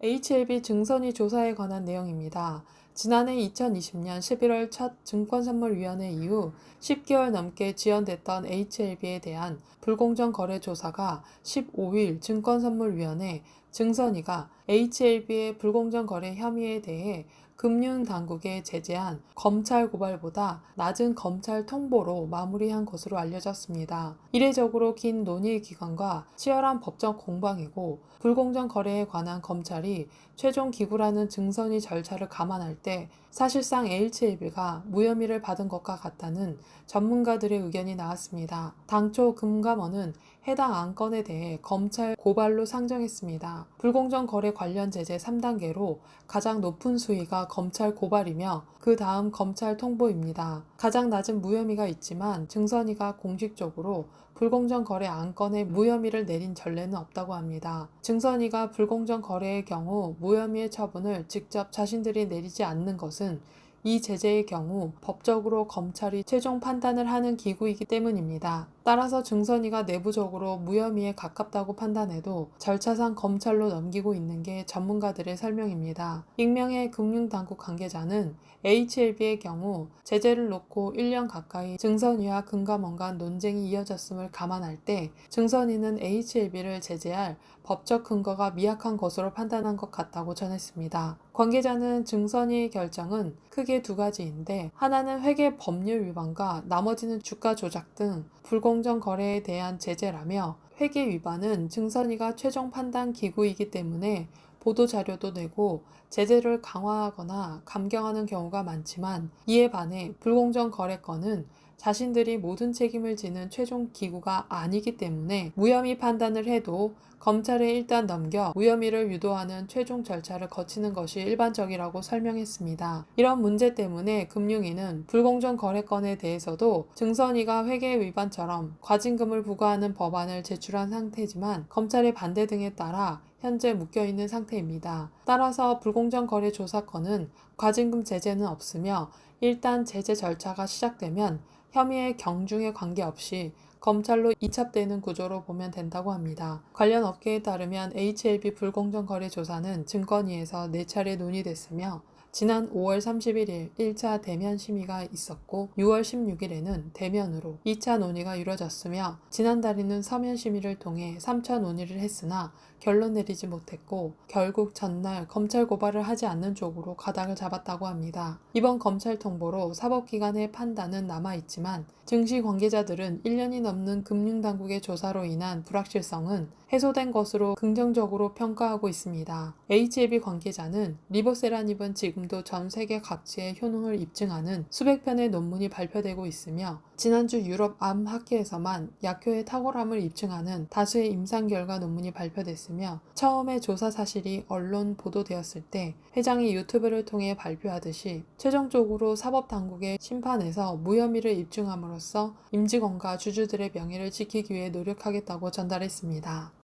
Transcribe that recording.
HLB 증선위 조사에 관한 내용입니다. 지난해 2020년 11월 첫 증권선물위원회 이후 10개월 넘게 지연됐던 HLB에 대한 불공정 거래 조사가 15일 증권선물위원회 증선위가 HLB의 불공정 거래 혐의에 대해 금융당국에 제재한 검찰 고발보다 낮은 검찰 통보로 마무리한 것으로 알려졌습니다. 이례적으로 긴 논의 기간과 치열한 법적 공방이고 불공정 거래에 관한 검찰이 최종 기구라는 증선위 절차를 감안할 때 사실상 HLB가 무혐의를 받은 것과 같다는 전문가들의 의견이 나왔습니다. 당초 금감원은 해당 안건에 대해 검찰 고발로 상정했습니다. 불공정 거래 관련 제재 3단계로 가장 높은 수위가 검찰 고발이며 그 다음 검찰 통보입니다. 가장 낮은 무혐의가 있지만 증선위가 공식적으로 불공정 거래 안건에 무혐의를 내린 전례는 없다고 합니다. 증선위가 불공정 거래의 경우 무혐의의 처분을 직접 자신들이 내리지 않는 것은 이 제재의 경우 법적으로 검찰이 최종 판단을 하는 기구이기 때문입니다. 따라서 증선위가 내부적으로 무혐의에 가깝다고 판단해도 절차상 검찰로 넘기고 있는 게 전문가들의 설명입니다. 익명의 금융당국 관계자는 HLB의 경우 제재를 놓고 1년 가까이 증선위와 금감원 간 논쟁이 이어졌음을 감안할 때 증선위는 HLB를 제재할 법적 근거가 미약한 것으로 판단한 것 같다고 전했습니다. 관계자는 증선위의 결정은 크게 두 가지인데 하나는 회계 법률 위반과 나머지는 주가 조작 등 불공정 거래에 대한 제재라며 회계 위반은 증선위가 최종 판단 기구이기 때문에 보도자료도 내고 제재를 강화하거나 감경하는 경우가 많지만 이에 반해 불공정 거래건은 자신들이 모든 책임을 지는 최종 기구가 아니기 때문에 무혐의 판단을 해도 검찰에 일단 넘겨 무혐의를 유도하는 최종 절차를 거치는 것이 일반적이라고 설명했습니다. 이런 문제 때문에 금융위는 불공정 거래건에 대해서도 증선위가 회계 위반처럼 과징금을 부과하는 법안을 제출한 상태지만 검찰의 반대 등에 따라 현재 묶여있는 상태입니다. 따라서 불공정 거래 조사건은 과징금 제재는 없으며 일단 제재 절차가 시작되면 혐의의 경중에 관계없이 검찰로 이첩되는 구조로 보면 된다고 합니다. 관련 업계에 따르면 HLB 불공정 거래 조사는 증권위에서 4차례 논의됐으며 지난 5월 31일 1차 대면 심의가 있었고 6월 16일에는 대면으로 2차 논의가 이뤄졌으며 지난달에는 서면 심의를 통해 3차 논의를 했으나 결론 내리지 못했고 결국 전날 검찰 고발을 하지 않는 쪽으로 가닥을 잡았다고 합니다. 이번 검찰 통보로 사법기관의 판단은 남아있지만 증시 관계자들은 1년이 넘는 금융당국의 조사로 인한 불확실성은 해소된 것으로 긍정적으로 평가하고 있습니다. HLB 관계자는 리보세라닙은 지금도 전 세계 각지의 효능을 입증하는 수백 편의 논문이 발표되고 있으며 지난주 유럽 암 학회에서만 약효의 탁월함을 입증하는 다수의 임상 결과 논문이 발표됐으며 처음에 조사 사실이 언론 보도되었을 때 회장이 유튜브를 통해 발표하듯이 최종적으로 사법당국의 심판에서 무혐의를 입증함으로써 임직원과 주주들의 명예를 지키기 위해 노력하겠다고 전달했습니다.